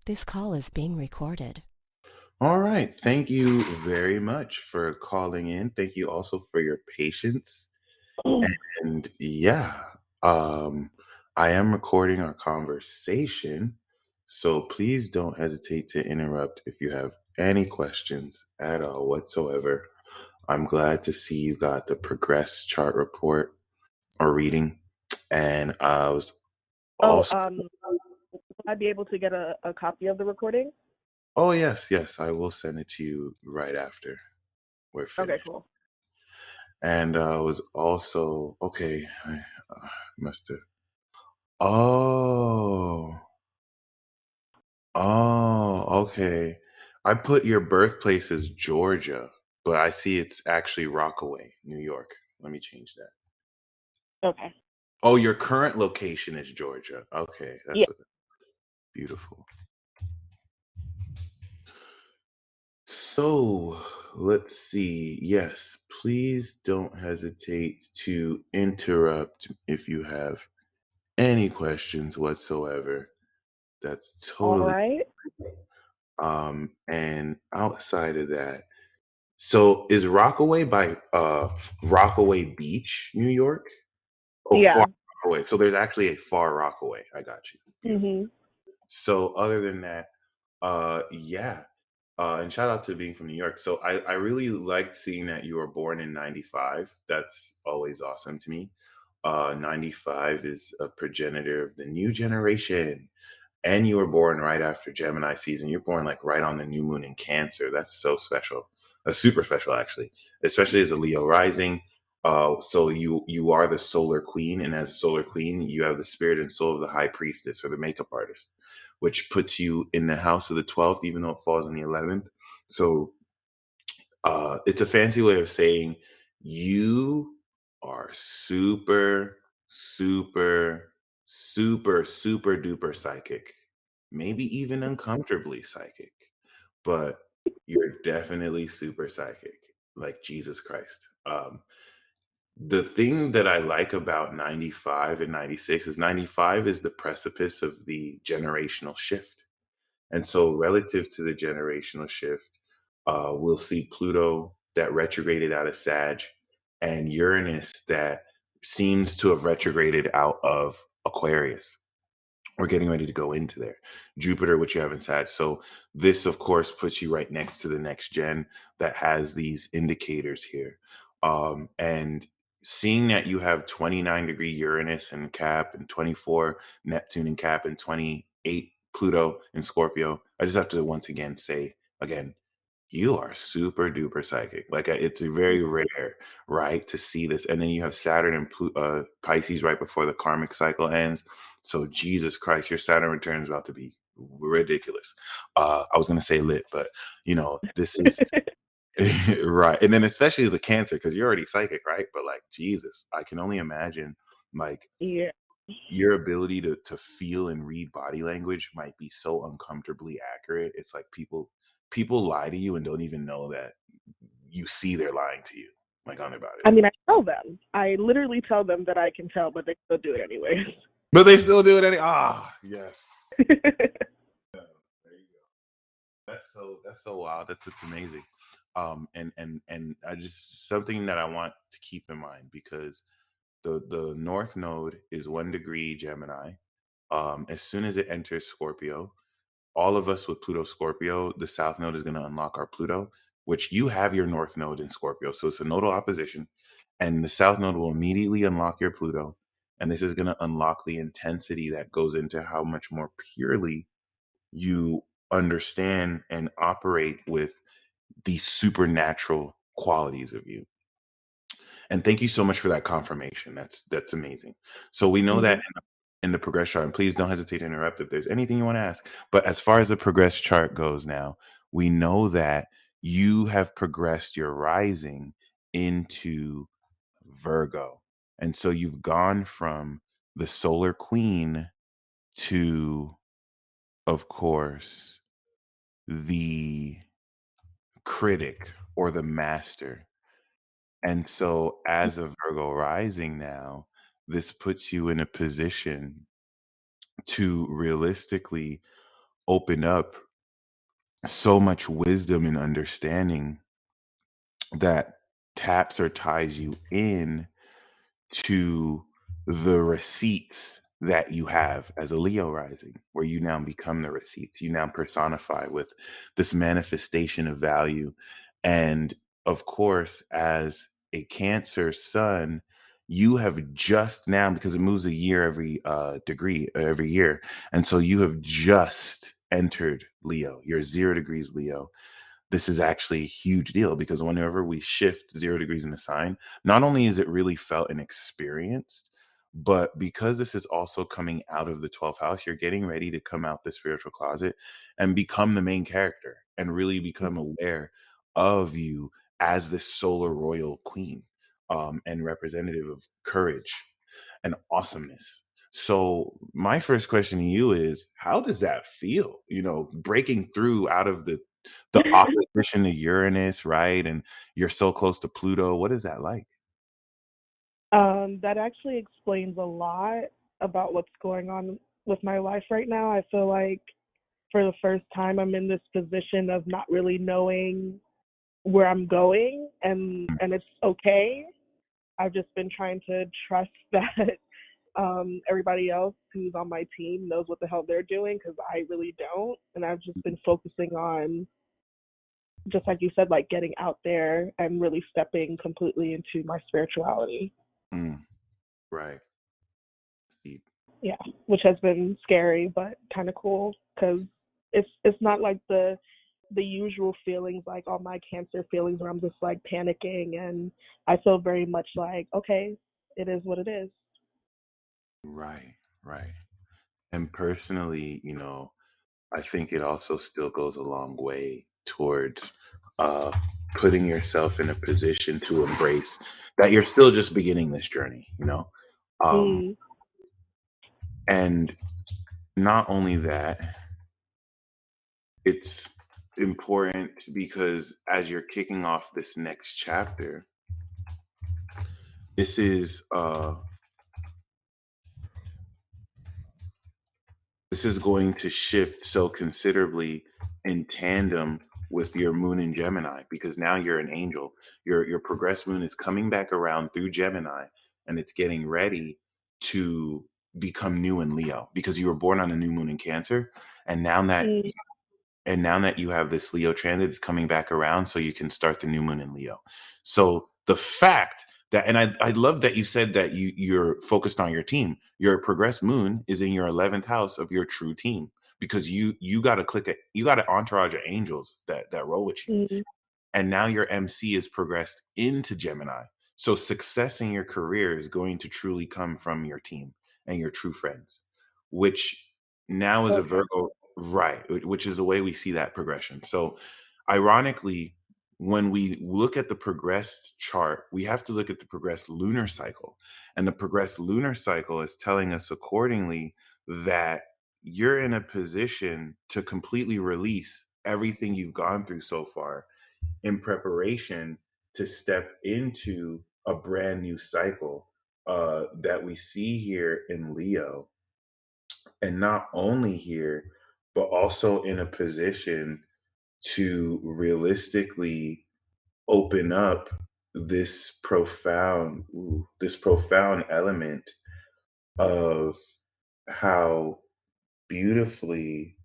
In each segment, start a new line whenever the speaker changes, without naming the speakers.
This call is being recorded.
All right. Thank you very much for calling in. Thank you also for your patience. And yeah, um, I am recording our conversation. So please don't hesitate to interrupt if you have any questions at all whatsoever. I'm glad to see you got the progress chart report or reading. And I was
Oh,
also,
will I be able to get a copy of the recording?
oh, yes, yes, I will send it to you right after we're
Okay,
finished.
cool.
And was also okay. I must have. Oh, okay. I put your birthplace as Georgia, but I see it's actually Rockaway, New York. Let me change that.
Okay.
Oh, your current location is Georgia. Okay,
Yeah.
that's what. Beautiful. So let's see. Yes, please don't hesitate to interrupt if you have any questions whatsoever. That's
All
totally
right.
and outside of that, so is Rockaway by Rockaway Beach, New York? Oh, Far
Yeah.
Rockaway. So there's actually a Far Rockaway. I got you. Beautiful.
Mhm.
So other than that, yeah. And shout out to being from New York. So I really liked seeing that you were born in 95. That's always awesome to me. 95 is a progenitor of the new generation. And you were born right after Gemini season. You're born like right on the new moon in Cancer. That's so special. That's super special, actually, especially as a Leo rising. So you are the solar queen, and as a solar queen, you have the spirit and soul of the high priestess or the makeup artist, which puts you in the house of the 12th, even though it falls in the 11th. So it's a fancy way of saying you are super, super, super duper psychic, maybe even uncomfortably psychic, but you're definitely super psychic, like Jesus Christ. The thing that I like about 95 and 96 is 95 is the precipice of the generational shift. And so, relative to the generational shift, we'll see Pluto that retrograded out of Sag and Uranus that seems to have retrograded out of Aquarius. We're getting ready to go into there. Jupiter, which you have in Sag. So, this, of course, puts you right next to the next gen that has these indicators here. And seeing that you have 29-degree Uranus in Cap and 24 Neptune in Cap and 28 Pluto in Scorpio, I just have to once again say, again, you are super duper psychic. Like it's very rare, right, to see this. And then you have Saturn and Pisces right before the karmic cycle ends. So Jesus Christ, your Saturn return is about to be ridiculous. I was gonna say lit, but this is right. And then especially as a Cancer, because you're already psychic, right? But like Jesus, I can only imagine like
Yeah.
your ability to feel and read body language might be so uncomfortably accurate. It's like people lie to you and don't even know that you see they're lying to you, like on their body
I mean,
language.
I tell them. I literally tell them that I can tell, but they still do it anyways.
But they still do it yes. Yeah, there you go. That's so wild. That's amazing. And I just something that I want to keep in mind because the North Node is 1 degree Gemini. As soon as it enters Scorpio, all of us with Pluto Scorpio, the South Node is going to unlock our Pluto, which you have your North Node in Scorpio. So it's a nodal opposition. And the South Node will immediately unlock your Pluto. And this is going to unlock the intensity that goes into how much more purely you understand and operate with these supernatural qualities of you. And thank you so much for that confirmation. That's amazing. So we know that
Mhm.
in the progress chart, and please don't hesitate to interrupt if there's anything you want to ask. But as far as the progress chart goes now, we know that you have progressed your rising into Virgo. And so you've gone from the solar queen to, of course, the critic or the master. And so, as a Virgo rising now, this puts you in a position to realistically open up so much wisdom and understanding that taps or ties you in to the receipts that you have as a Leo rising, where you now become the receipts. You now personify with this manifestation of value. And of course, as a Cancer sun, you have just now, because it moves a year every degree every year. And so you have just entered Leo. You're 0 degrees Leo. This is actually a huge deal because whenever we shift 0 degrees in the sign, not only is it really felt and experienced, but because this is also coming out of the 12th house, you're getting ready to come out the spiritual closet and become the main character and really become aware of you as this solar royal queen, and representative of courage and awesomeness. So my first question to you is, how does that feel? Breaking through out of the opposition to Uranus, right? And you're so close to Pluto. What is that like?
That actually explains a lot about what's going on with my life right now. I feel like for the first time, I'm in this position of not really knowing where I'm going, and it's okay. I've just been trying to trust that everybody else who's on my team knows what the hell they're doing because I really don't. And I've just been focusing on, just like you said, like getting out there and really stepping completely into my spirituality.
Mm, right. Deep.
Yeah, which has been scary but kind of cool because it's not like the usual feelings, like all my Cancer feelings where I'm just like panicking, and I feel very much like, okay, it is what it is.
Right, right. And personally, I think it also still goes a long way towards uh, putting yourself in a position to embrace that you're still just beginning this journey. Um,
Mm,
and not only that, it's important because as you're kicking off this next chapter, this is going to shift so considerably in tandem with your moon in Gemini, because now you're an angel. Your progressed moon is coming back around through Gemini, and it's getting ready to become new in Leo because you were born on a new moon in Cancer, and
mm,
now that you have this Leo transit, it's coming back around so you can start the new moon in Leo. So the fact that, and I love that you said that you're focused on your team. Your progressed moon is in your 11th house of your true team, because you got to you got an entourage of angels that roll with you.
mm,
And now your MC is progressed into Gemini. So success in your career is going to truly come from your team and your true friends, which now is a
okay.
Virgo, right? Which is the way we see that progression. So ironically, when we look at the progressed chart, we have to look at the progressed lunar cycle. And the progressed lunar cycle is telling us accordingly that you're in a position to completely release everything you've gone through so far in preparation to step into a brand new cycle that we see here in Leo. And not only here, but also in a position to realistically open up this profound element of how beautifully,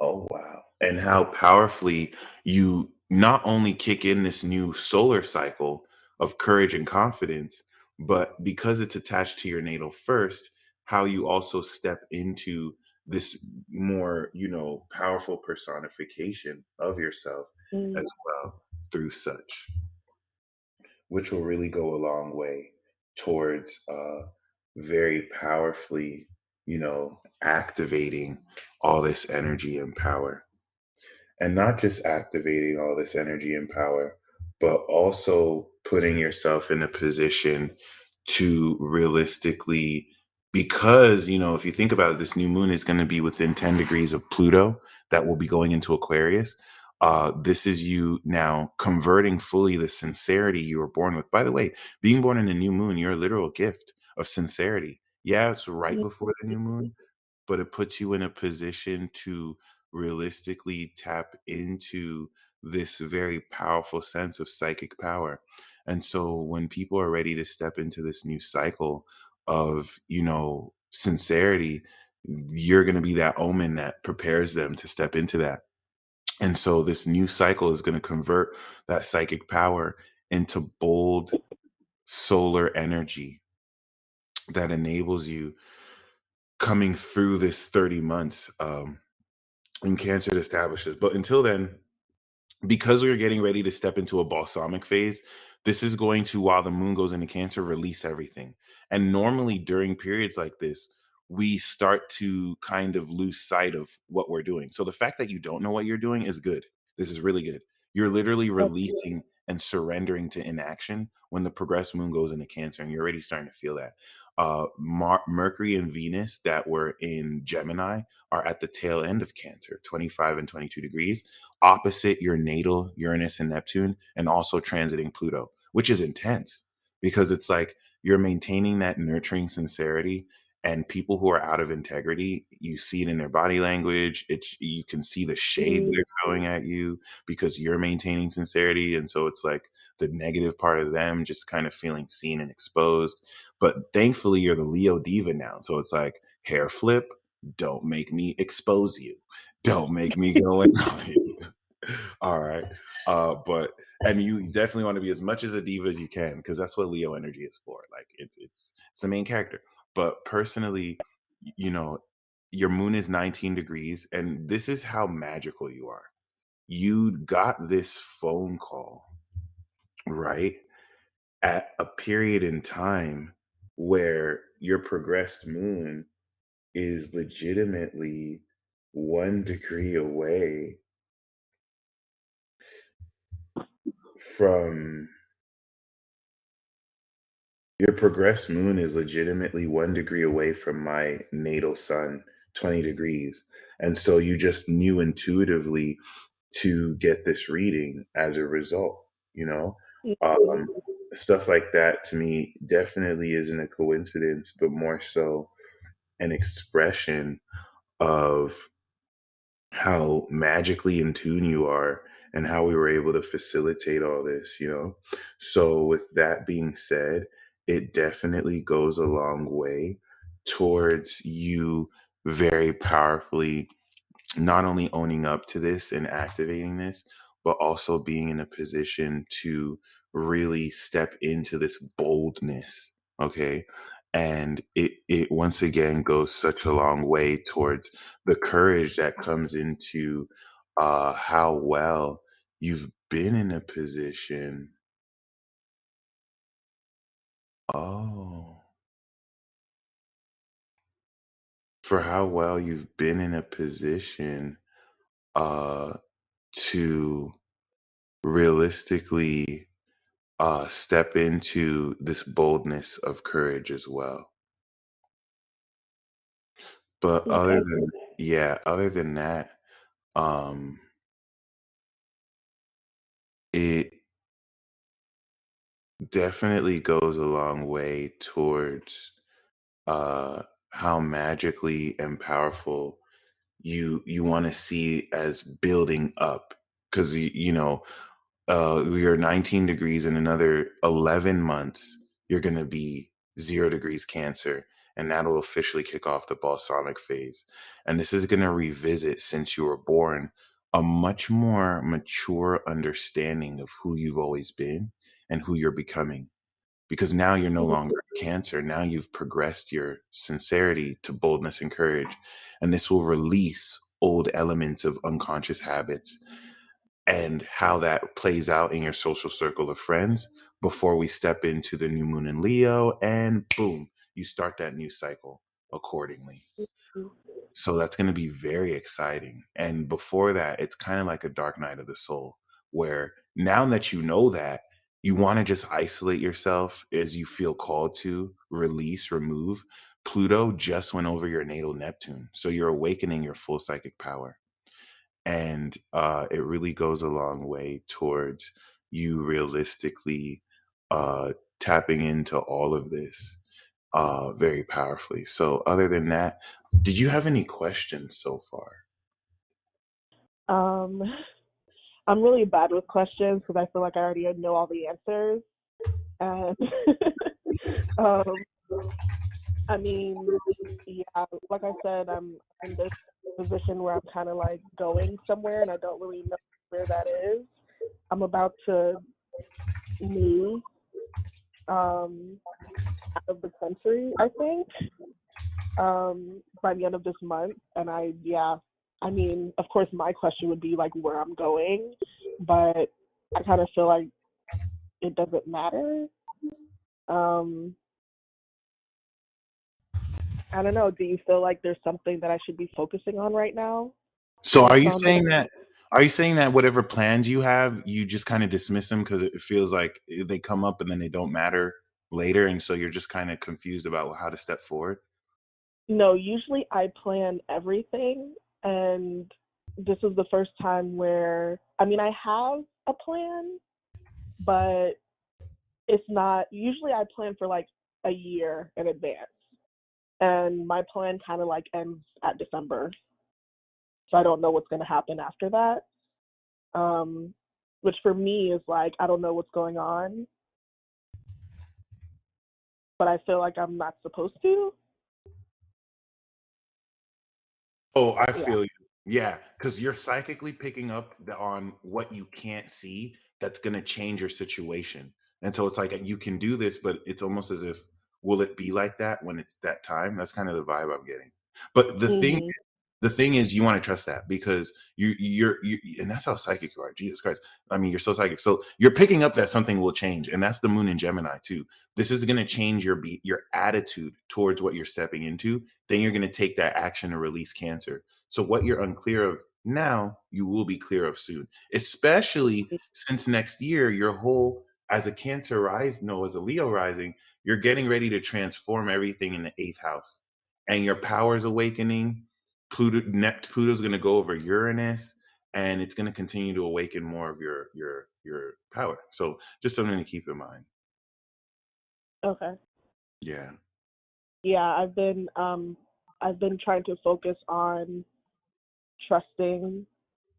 oh, wow. And how powerfully you not only kick in this new solar cycle of courage and confidence, but because it's attached to your natal first, how you also step into this more, powerful personification of yourself
Mm,
as well through such, which will really go a long way towards very powerfully, activating all this energy and power. And not just activating all this energy and power, but also putting yourself in a position to realistically, because, if you think about it, this new moon is going to be within 10 degrees of Pluto that will be going into Aquarius. This is you now converting fully the sincerity you were born with. By the way, being born in a new moon, you're a literal gift of sincerity. Yeah, it's right
mm,
before the new moon, but it puts you in a position to realistically tap into this very powerful sense of psychic power. And so when people are ready to step into this new cycle of, sincerity, you're going to be that omen that prepares them to step into that. And so this new cycle is going to convert that psychic power into bold solar energy that enables you coming through this 30 months in Cancer establishes. But until then, because we're getting ready to step into a balsamic phase, this is going to, while the moon goes into Cancer, release everything. And normally during periods like this, we start to kind of lose sight of what we're doing. So the fact that you don't know what you're doing is good. This is really good. You're literally
That's
releasing and surrendering to inaction when the progressed moon goes into Cancer, and you're already starting to feel that. Mercury and Venus that were in Gemini are at the tail end of Cancer, 25 and 22 degrees opposite your natal Uranus and Neptune, and also transiting Pluto, which is intense because it's like you're maintaining that nurturing sincerity. And people who are out of integrity, you see it in their body language. You can see the shade
mm,
they're throwing at you because you're maintaining sincerity. And so it's like the negative part of them just kind of feeling seen and exposed. But thankfully, you're the Leo diva now. So it's like hair flip, don't make me expose you. Don't make me go in on you. All right. But and you definitely want to be as much as a diva as you can because that's what Leo energy is for. Like it's the main character. But personally, you know, your moon is 19 degrees, and this is how magical you are. You got this phone call, right? At a period in time where your progressed moon is legitimately 1 degree away from your progressed moon is legitimately 1 degree away from my natal sun, 20 degrees. And so you just knew intuitively to get this reading as a result, you know?
mm,
Um, Stuff like that to me definitely isn't a coincidence, but more so an expression of how magically in tune you are and how we were able to facilitate all this. So with that being said, it definitely goes a long way towards you very powerfully not only owning up to this and activating this, but also being in a position to really step into this boldness. Okay. And it once again goes such a long way towards the courage that comes into how well you've been in a position. Oh, for how well you've been in a position uh to realistically step into this boldness of courage as well. But
okay.
other than that, um, it definitely goes a long way towards uh, how magically and powerful you want to see as building up because we are 19 degrees in another 11 months you're going to be 0 degrees Cancer, and that'll officially kick off the balsamic phase. And this is going to revisit, since you were born, a much more mature understanding of who you've always been and who you're becoming, because now you're no
Mm,
longer Cancer. Now you've progressed your sincerity to boldness and courage. And this will release old elements of unconscious habits and how that plays out in your social circle of friends before we step into the new moon in Leo. And boom, you start that new cycle accordingly.
mm,
So that's going to be very exciting. And before that, it's kind of like a dark night of the soul, where now that you know that, you want to just isolate yourself as you feel called to, release, remove. Pluto just went over your natal Neptune. So you're awakening your full psychic power. And it really goes a long way towards you realistically uh, tapping into all of this. very powerfully. So, other than that, did you have any questions so far?
Um, I'm really bad with questions because I feel like I already know all the answers. And um, I mean, yeah, like I said, I'm in this position where I'm kind of like going somewhere and I don't really know where that is. I'm about to move um, out of the country, I think, by the end of this month. And yeah, I mean, of course, my question would be like where I'm going, but I kind of feel like it doesn't matter. Um, I don't know. Do you feel like there's something that I should be focusing on right now
So,
based on the?
are you saying that whatever plans you have, you just kind of dismiss them because it feels like they come up and then they don't matter later, and so you're just kind of confused about how to step forward?
No, usually I plan everything, and this is the first time where I mean I have a plan, but it's not. Usually I plan for like a year in advance, and my plan kind of like ends at December, so I don't know what's going to happen after that. Um, which for me is like I don't know what's going on, but I feel like I'm not supposed to.
Oh, I
Yeah.
feel you. Yeah, because you're psychically picking up on what you can't see that's going to change your situation. And so it's like you can do this, but it's almost as if, will it be like that when it's that time? That's kind of the vibe I'm getting. But
Mhm.
the thing is, you want to trust that because and that's how psychic you are. Jesus Christ. I mean, you're so psychic. So you're picking up that something will change. And that's the moon in Gemini too. This is going to change your attitude towards what you're stepping into. Then you're going to take that action to release Cancer. So what you're unclear of now, you will be clear of soon, especially since next year, your whole, as a Cancer rise, no, as a Leo rising, you're getting ready to transform everything in the eighth house, and your power is awakening. Pluto's going to go over Uranus, and it's going to continue to awaken more of your power. So just something to keep in mind.
Okay.
Yeah.
Yeah, I've been trying to focus on trusting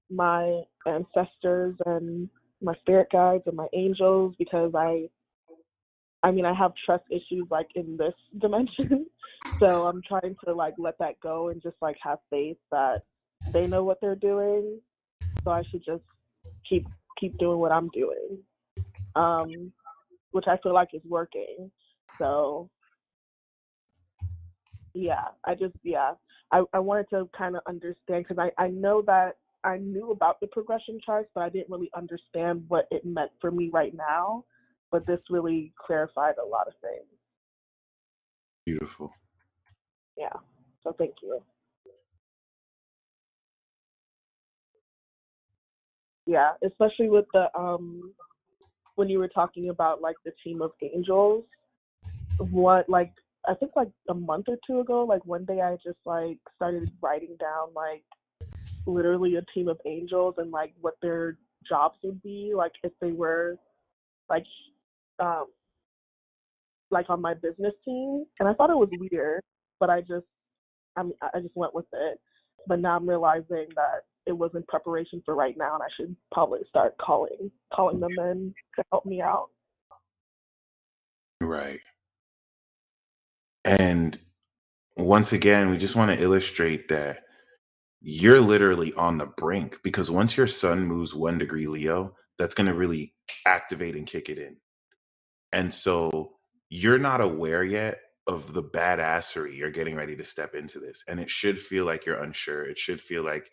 my ancestors and my spirit guides and my angels because I mean I have trust issues like in this dimension. So I'm trying to like let that go and just like have faith that they know what they're doing. So I should just keep keep doing what I'm doing. Um which I feel like is working. So yeah, I wanted to kind of understand because I know that I knew about the progression charts, but I didn't really understand what it meant for me right now. But this really clarified a lot of things.
Beautiful.
Yeah. So thank you. Yeah, especially with the when you were talking about like the team of angels. What like I think like a month or two ago, like one day I just like started writing down like literally a team of angels and like what their jobs would be, like if they were like um like on my business team. And I thought it was weird, but I just went with it. But now I'm realizing that it was in preparation for right now and I should probably start calling them in to help me out.
Right. And once again, we just want to illustrate that you're literally on the brink because once your sun moves 1 degree Leo, that's going to really activate and kick it in. And so you're not aware yet of the badassery you're getting ready to step into this. And it should feel like you're unsure. It should feel like,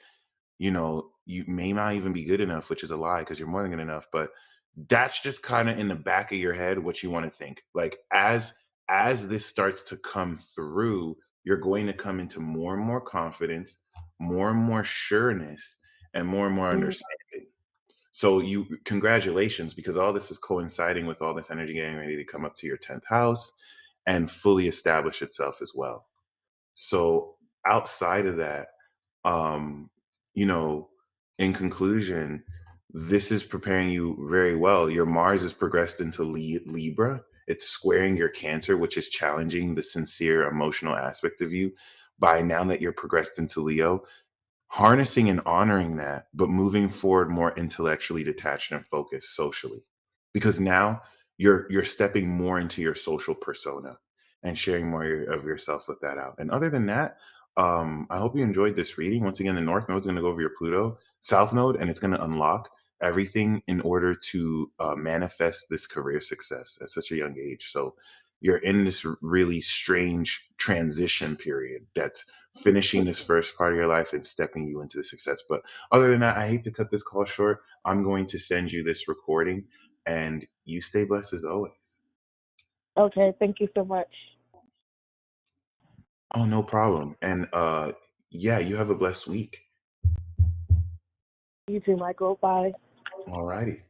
you may not even be good enough, which is a lie because you're more than good enough. But that's just kind of in the back of your head what you want to think. Like as this starts to come through, you're going to come into more and more confidence, more and more sureness, and more
Mm-hmm.
understanding. So you congratulations because all this is coinciding with all this energy getting ready to come up to your 10th house and fully establish itself as well. So outside of that, um, you know, in conclusion, this is preparing you very well. Your Mars is progressed into Libra, It's squaring your Cancer, which is challenging the sincere emotional aspect of you by now that you're progressed into Leo, harnessing and honoring that, but moving forward more intellectually detached and focused socially. Because now you're stepping more into your social persona and sharing more of yourself with that out. And other than that, I hope you enjoyed this reading. Once again, the North Node is going to go over your Pluto, South Node, and it's going to unlock everything in order to manifest this career success at such a young age. So you're in this really strange transition period that's finishing this first part of your life and stepping you into the success. But other than that, I hate to cut this call short. I'm going to send you this recording, and you stay blessed as always.
Okay, thank you so much.
Oh, no problem. And yeah, you have a blessed week.
You too, Michael. Bye.
All righty.